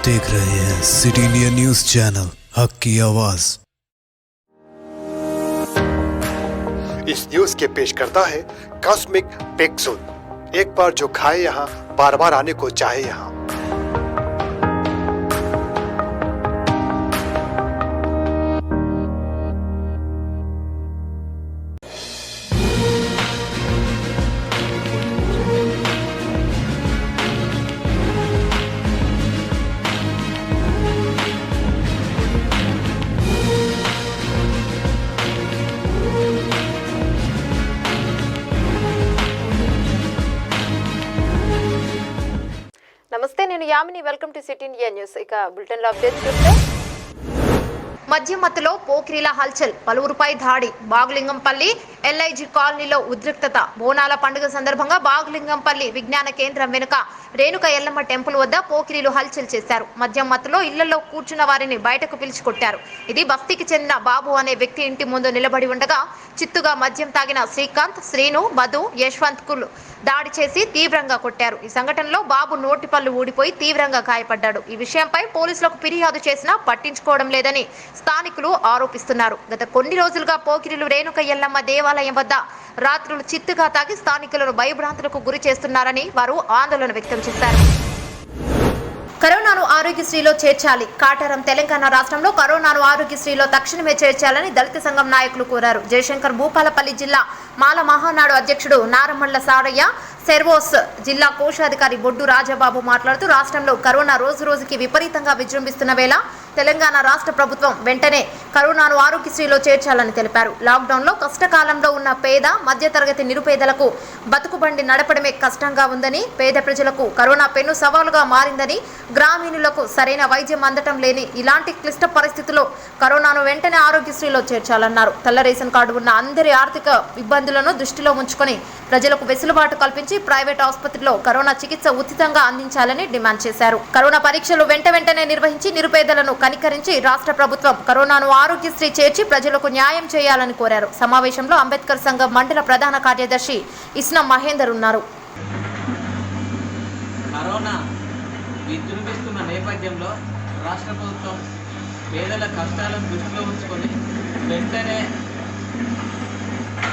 देख रहे हैं सिटी इंडिया न्यूज चैनल, हक की आवाज। इस न्यूज के पेश करता है कॉस्मिक पेक्सुल। एक बार जो खाए यहाँ बार बार आने को चाहे यहाँ। నమస్తే, నేను Yamini. Welcome to City India news. ఇక బులెటిన్ లో అప్డేట్స్ చూస్తే, మద్యం మత్తులో పోకిరీల హల్చల్, పలువురుపై దాడి, బాగులింగంపల్లి ఎల్ఐజీ కాలనీలో ఉద్రిక్తత. బోనాల పండుగ సందర్భంగా బాగులింగంపల్లి విజ్ఞాన కేంద్రం వెనుక రేణుక ఎల్లమ్మ టెంపుల్ వద్ద పోకిరీలు హల్చల్ చేశారు. మద్యం మత్తులో ఇళ్లలో కూర్చున్న వారిని బయటకు పిలిచి కొట్టారు. ఇది బస్తీకి చెందిన బాబు అనే వ్యక్తి ఇంటి ముందు నిలబడి ఉండగా చిత్తుగా మద్యం తాగిన శ్రీకాంత్, శ్రీను, మధు, యశ్వంత్ కులు దాడి చేసి తీవ్రంగా కొట్టారు. ఈ సంఘటనలో బాబు నోటి పళ్ళు ఊడిపోయి తీవ్రంగా గాయపడ్డాడు. ఈ విషయంపై పోలీసులకు ఫిర్యాదు చేసినా పట్టించుకోవడం లేదని స్థానికులు ఆరోపిస్తున్నారు. గత కొన్ని రోజులుగా పోకిరీలు రేణుక ఎల్లమ్మ దేవాలయం వద్ద రాత్రులు చిత్తుగా తాగి స్థానికులను భయభ్రాంతులకు గురి చేస్తున్నారని వారు ఆందోళన వ్యక్తం చేశారు. కరోనాను ఆరోగ్యశ్రీలో చేర్చాలి. కాటారం తెలంగాణ రాష్ట్రంలో కరోనాను ఆరోగ్యశ్రీలో తక్షణమే చేర్చాలని దళిత సంఘం నాయకులు కోరారు. జయశంకర్ భూపాలపల్లి జిల్లా మాల మహానాడు అధ్యక్షుడు నారమళ్ల సారయ్య, సెర్వోస్ జిల్లా కోశాధికారి బొడ్డు రాజబాబు మాట్లాడుతూ రాష్ట్రంలో కరోనా రోజు రోజుకి విపరీతంగా విజృంభిస్తున్న వేళ తెలంగాణ రాష్ట్ర ప్రభుత్వం వెంటనే కరోనాను ఆరోగ్యశ్రీలో చేర్చాలని తెలిపారు. లాక్డౌన్లో కష్టకాలంలో ఉన్న పేద మధ్యతరగతి నిరుపేదలకు బతుకుబండి నడపడమే కష్టంగా ఉందని, పేద ప్రజలకు కరోనా పెను సవాలుగా మారిందని, గ్రామీణులకు సరైన వైద్యం అందటం లేని ఇలాంటి క్లిష్ట పరిస్థితుల్లో కరోనాను వెంటనే ఆరోగ్యశ్రీలో చేర్చాలన్నారు. తెల్ల రేషన్ కార్డు ఉన్న అందరి ఆర్థిక ఇబ్బందులను దృష్టిలో ఉంచుకొని ప్రజలకు వెసులుబాటు కల్పించి ప్రైవేట్ ఆసుపత్రిలో కరోనా చికిత్స ఉచితంగా అందించాలని డిమాండ్ చేశారు. కరోనా పరీక్షలు వెంటనే నిర్వహించి నిరుపేదలను కనికరించి రాష్ట్ర ప్రభుత్వం కరోనాను ఆరోగ్యశ్రీ చేర్చి ప్రజలకు న్యాయం చేయాలని కోరారు. సమావేశంలో అంబేద్కర్ సంఘం మండల ప్రధాన కార్యదర్శి ఇస్నం మహేందర్ ఉన్నారు. కరోనా విజృంభిస్తున్న నేపథ్యంలో రాష్ట్ర ప్రభుత్వం పేదల కష్టాలను దృష్టిలో ఉంచుకొని వెంటనే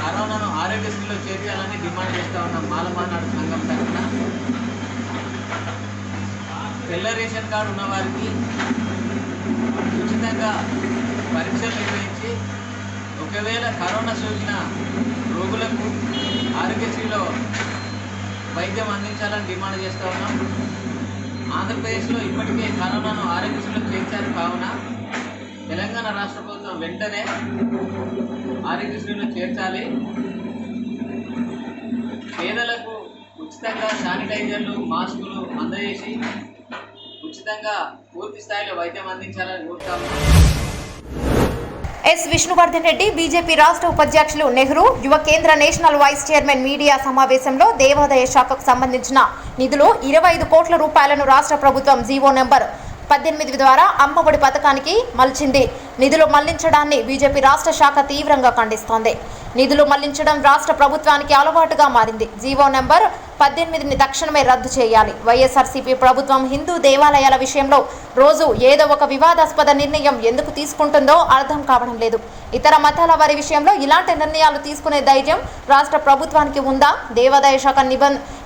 కరోనాను ఆరోగ్యశ్రీలో చేర్చాలని డిమాండ్ చేస్తూ ఉన్న మాలమానాడు సంఘం తరఫున తెల్ల రేషన్ కార్డు ఉన్న వారికి ఉచితంగా పరీక్షలు నిర్వహించి ఒకవేళ కరోనా సోకిన రోగులకు ఆరోగ్యశ్రీలో వైద్యం అందించాలని డిమాండ్ చేస్తూ ఉన్నాం. ఆంధ్రప్రదేశ్లో ఇప్పటికే కరోనాను ఆరోగ్యశ్రీలో చేర్చారు కావున తెలంగాణ రాష్ట్ర ప్రభుత్వం వెంటనే ఆరోగ్యశ్రీలో చేర్చాలి. పేదలకు ఉచితంగా శానిటైజర్లు, మాస్కులు అందజేసి ఉచితంగా పూర్తి స్థాయిలో వైద్యం అందించాలని కోరుతాము. ఎస్ విష్ణువర్ధన్ రెడ్డి బీజేపీ రాష్ట్ర ఉపాధ్యక్షులు, నెహ్రూ యువ కేంద్ర నేషనల్ వైస్ చైర్మన్ మీడియా సమావేశంలో దేవాదాయ శాఖకు సంబంధించిన నిధులు 25 కోట్ల రూపాయలను రాష్ట్ర ప్రభుత్వం జీవో నెంబర్ 18 ద్వారా అమ్మఒడి పథకానికి మళ్లించింది. నిధులు మళ్లించడాన్ని బీజేపీ రాష్ట్ర శాఖ తీవ్రంగా ఖండిస్తోంది. నిధులు మళ్లించడం రాష్ట్ర ప్రభుత్వానికి అలవాటుగా మారింది. జీవో నెంబర్ 18ని తక్షణమే రద్దు చేయాలి. వైఎస్ఆర్సీపీ ప్రభుత్వం హిందూ దేవాలయాల విషయంలో రోజు ఏదో ఒక వివాదాస్పద నిర్ణయం ఎందుకు తీసుకుంటుందో అర్థం కావడం లేదు. ఇతర మతాల వారి విషయంలో ఇలాంటి నిర్ణయాలు తీసుకునే ధైర్యం రాష్ట్ర ప్రభుత్వానికి ఉందా? దేవాదాయ శాఖ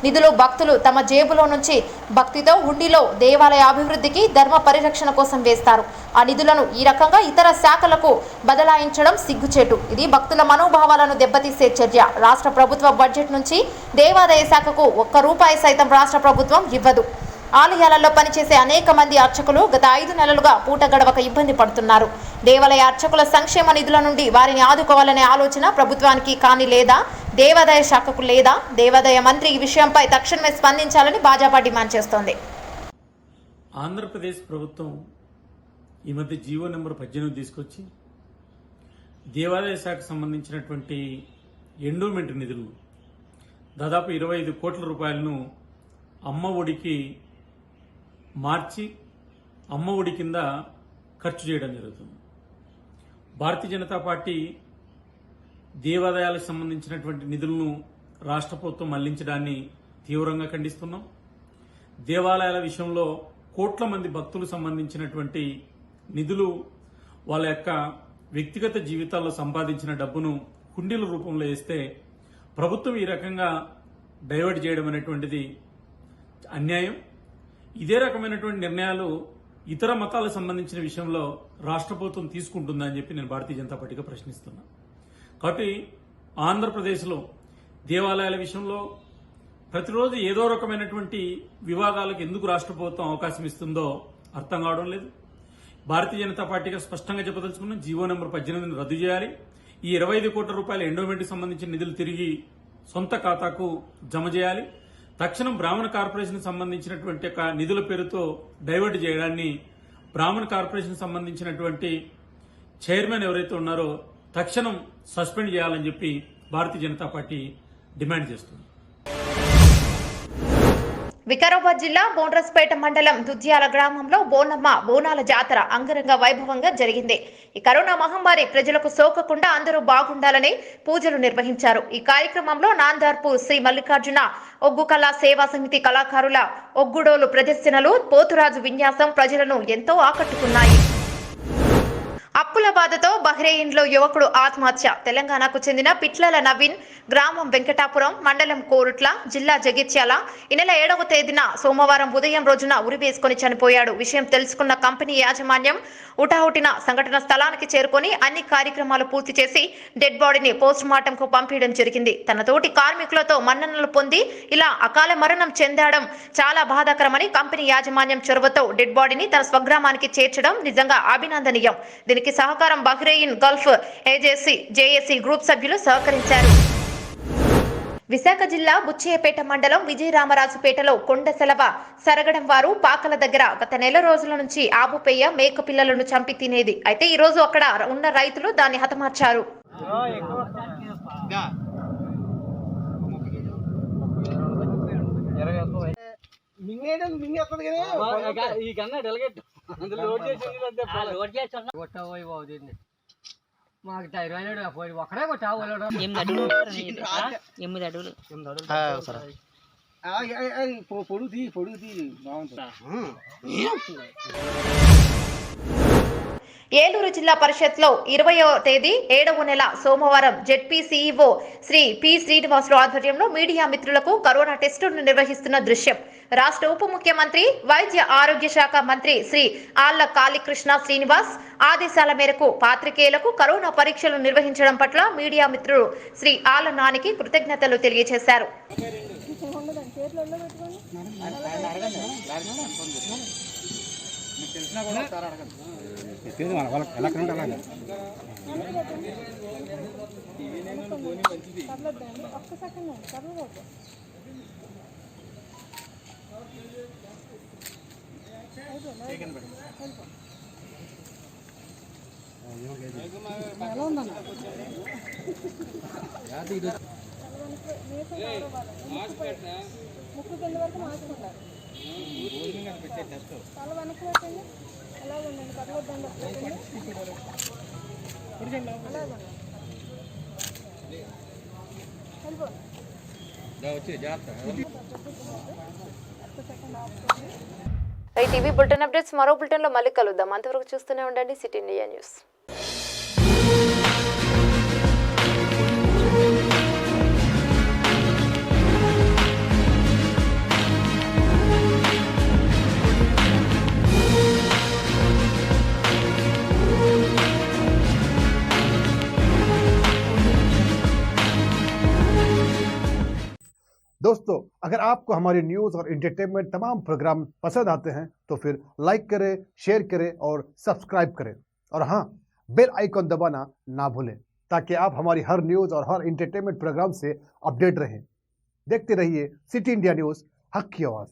నిధులు భక్తులు తమ జేబులో నుంచి భక్తితో హుండీలో దేవాలయ అభివృద్ధికి, ధర్మ పరిరక్షణ కోసం వేస్తారు. ఆ నిధులను ఈ రకంగా ఇతర శాఖలకు బదలాయించడం సిగ్గుచేటు. ఇది భక్తుల మనోభావాలను దెబ్బతీసే చర్య. రాష్ట్ర ప్రభుత్వ బడ్జెట్ నుంచి దేవాదాయ శాఖకు ₹1 సైతం రాష్ట్ర ప్రభుత్వం ఇవ్వదు. ఆలయాలలో పనిచేసే అనేక మంది అర్చకులు గత 5 నెలలుగా పూట గడవక ఇబ్బంది పడుతున్నారు. దేవాలయ అర్చకుల సంక్షేమ నిధుల నుండి వారిని ఆదుకోవాలనే ఆలోచన ప్రభుత్వానికి కానీ లేదా దేవాదాయ శాఖకు లేదా? దేవాదాయ మంత్రి ఈ విషయంపై తక్షణమే స్పందించాలని భాజపా డిమాండ్ చేస్తోంది. ఆంధ్రప్రదేశ్ ప్రభుత్వం ఈ మధ్య జీవో నెంబర్ 18 తీసుకొచ్చి దేవాదాయ శాఖకు సంబంధించినటువంటి ఎండోమెంట్ నిధులు దాదాపు 25 కోట్ల రూపాయలను అమ్మ ఒడికి మార్చి అమ్మ ఒడి కింద ఖర్చు చేయడం జరుగుతుంది. భారతీయ జనతా పార్టీ దేవాదాయాలకు సంబంధించినటువంటి నిధులను రాష్ట్ర ప్రభుత్వం మళ్లించడాన్ని తీవ్రంగా ఖండిస్తున్నాం. దేవాలయాల విషయంలో కోట్ల మంది భక్తులు సంబంధించినటువంటి నిధులు వాళ్ళ యొక్క వ్యక్తిగత జీవితాల్లో సంపాదించిన డబ్బును హుండీల రూపంలో వేస్తే ప్రభుత్వం ఈ రకంగా డైవర్ట్ చేయడం అనేటువంటిది అన్యాయం. ఇదే రకమైనటువంటి నిర్ణయాలు ఇతర మతాలకు సంబంధించిన విషయంలో రాష్ట్ర ప్రభుత్వం తీసుకుంటుందా అని చెప్పి నేను భారతీయ జనతా పార్టీగా ప్రశ్నిస్తున్నా. కాబట్టి ఆంధ్రప్రదేశ్లో దేవాలయాల విషయంలో ప్రతిరోజు ఏదో రకమైనటువంటి వివాదాలకు ఎందుకు రాష్ట్ర ప్రభుత్వం అవకాశం ఇస్తుందో అర్థం కావడం లేదు. భారతీయ జనతా పార్టీగా స్పష్టంగా చెప్పదలుచుకున్నాం, జీవో నెంబర్ 18ని రద్దు చేయాలి. ఈ 25 కోట్ల రూపాయల ఎండోమెంట్కి సంబంధించిన నిధులు తిరిగి సొంత ఖాతాకు జమ చేయాలి. తక్షణం బ్రాహ్మణ కార్పొరేషన్ సంబంధించినటువంటి యొక్క నిధుల పేరుతో డైవర్ట్ చేయడాన్ని బ్రాహ్మణ కార్పొరేషన్ సంబంధించినటువంటి చైర్మన్ ఎవరైతే ఉన్నారో తక్షణం సస్పెండ్ చేయాలని చెప్పి భారతీయ జనతా పార్టీ డిమాండ్ చేస్తుంది. వికారాబాద్ జిల్లా బోండ్రస్పేట మండలం దుద్యాల గ్రామంలో బోనమ్మ బోనాల జాతర అంగరంగ వైభవంగా జరిగింది. ఈ కరోనా మహమ్మారి ప్రజలకు సోకకుండా అందరూ బాగుండాలని పూజలు నిర్వహించారు. ఈ కార్యక్రమంలో నాందార్పు శ్రీ మల్లికార్జున ఒగ్గు కళా సేవా సమితి కళాకారుల ఒగ్గుడోలు ప్రదర్శనలు, పోతురాజు విన్యాసం ప్రజలను ఎంతో ఆకట్టుకున్నాయి. అప్పుల బాధతో బహ్రెయిన్లో యువకుడు ఆత్మహత్య. తెలంగాణకు చెందిన పిట్లల నవీన్, గ్రామం వెంకటాపురం, మండలం కోరుట్ల, జిల్లా జగిత్యాల ఈ నెల 7వ తేదీన సోమవారం ఉదయం రోజున ఉరివేసుకుని చనిపోయాడు. విషయం తెలుసుకున్న కంపెనీ యాజమాన్యం ఉటాహుటిన సంఘటన స్థలానికి చేరుకొని అన్ని కార్యక్రమాలు పూర్తి చేసి డెడ్ బాడీని పోస్ట్ మార్టం కు పంపించడం జరిగింది. తన తోటి కార్మికులతో మన్ననలు పొంది ఇలా అకాల మరణం చెందడం చాలా బాధాకరమని కంపెనీ యాజమాన్యం చొరవతో డెడ్ బాడీని తన స్వగ్రామానికి చేర్చడం నిజంగా అభినందనీయం. దీనికి సహకారం Bahrain Gulf agency JAC group సభ్యులు సహకరించారు. విశాఖ జిల్లా బుచ్చయ్యపేట మండలం విజయరామరాజుపేటలో కొండ సెలవ సరగడం వారు పాకల దగ్గర గత నెల రోజుల నుంచి ఆవుపెయ్య మేక పిల్లలను చంపి తినేది. అయితే ఈ రోజు అక్కడ ఉన్న రైతులు దాన్ని హతమార్చారు. మాకు ధైర్యం ఒకడే కొట్టావు 8 అడుగులు పొడుగుది ఏలూరు జిల్లా పరిషత్లో 20వ తేదీ 7వ నెల సోమవారం ZP CEO Shri P Srinivasarao ఆధ్వర్యంలో మీడియా మిత్రులకు కరోనా టెస్టులను నిర్వహిస్తున్న దృశ్యం. రాష్ట్ర ఉప ముఖ్యమంత్రి వైద్య ఆరోగ్య శాఖ మంత్రి శ్రీ ఆళ్ల కాళీకృష్ణ శ్రీనివాస్ ఆదేశాల మేరకు పాత్రికేయులకు కరోనా పరీక్షలు నిర్వహించడం పట్ల మీడియా మిత్రులు శ్రీ ఆళ్ల నానికి కృతజ్ఞతలు తెలియజేశారు. ముక్కు కింద వరకు మార్చుకుంటారు. తల వెనక్కి పెట్టండి, అలా ఉండండి, కదలొద్దండి, టీవీ బులెటిన్ అప్డేట్స్ మరో బులెటిన్ లో మళ్ళీ కలుద్దాం. అంతవరకు చూస్తూనే ఉండండి సిటీ ఇండియా న్యూస్. दोस्तों, अगर आपको हमारी न्यूज़ और एंटरटेनमेंट तमाम प्रोग्राम पसंद आते हैं तो फिर लाइक करें, शेयर करें और सब्सक्राइब करें, और हाँ, बेल आइकॉन दबाना ना भूलें ताकि आप हमारी हर न्यूज़ और हर एंटरटेनमेंट प्रोग्राम से अपडेट रहें। देखते रहिए सिटी इंडिया न्यूज़, हक की आवाज़।